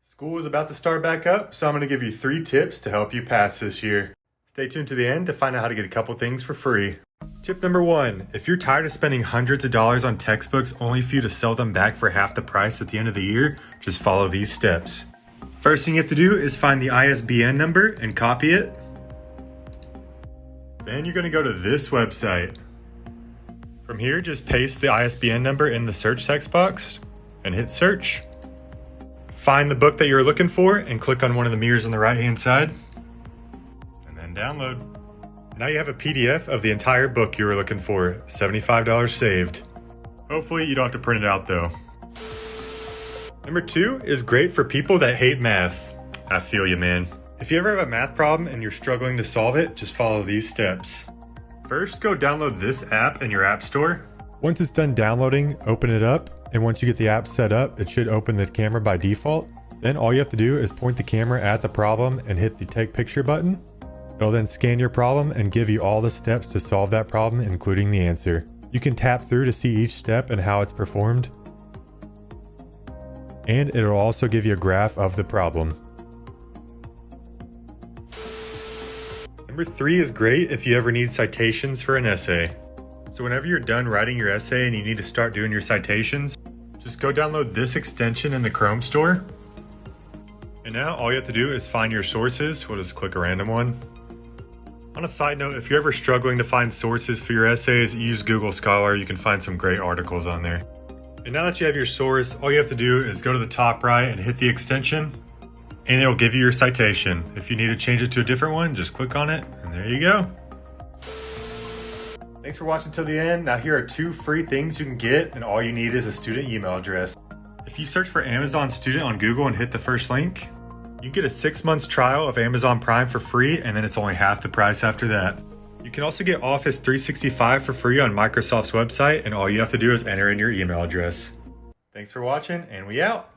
School is about to start back up, so I'm going to give you 3 tips to help you pass this year. Stay tuned to the end to find out how to get a couple things for free. Tip number 1, if you're tired of spending hundreds of dollars on textbooks only for you to sell them back for half the price at the end of the year, just follow these steps. First thing you have to do is find the ISBN number and copy it. Then you're going to go to this website. From here, just paste the ISBN number in the search text box and hit search. Find the book that you're looking for and click on one of the mirrors on the right hand side. And then download. Now you have a PDF of the entire book you were looking for, $75 saved. Hopefully you don't have to print it out though. Number 2 is great for people that hate math. I feel you, man. If you ever have a math problem and you're struggling to solve it, just follow these steps. First, go download this app in your app store. Once it's done downloading, open it up. And once you get the app set up, it should open the camera by default. Then all you have to do is point the camera at the problem and hit the take picture button. It'll then scan your problem and give you all the steps to solve that problem, including the answer. You can tap through to see each step and how it's performed. And it'll also give you a graph of the problem. Number 3 is great if you ever need citations for an essay. So whenever you're done writing your essay and you need to start doing your citations, just go download this extension in the Chrome store. And now all you have to do is find your sources. We'll just click a random one. On a side note, if you're ever struggling to find sources for your essays, use Google Scholar. You can find some great articles on there. And now that you have your source, all you have to do is go to the top right and hit the extension, and it'll give you your citation. If you need to change it to a different one, just click on it, and there you go. Thanks for watching till the end. Now here are 2 free things you can get, and all you need is a student email address. If you search for Amazon Student on Google and hit the first link, you get a 6 months trial of Amazon Prime for free, and then it's only half the price after that. You can also get Office 365 for free on Microsoft's website, and all you have to do is enter in your email address. Thanks for watching, and we out.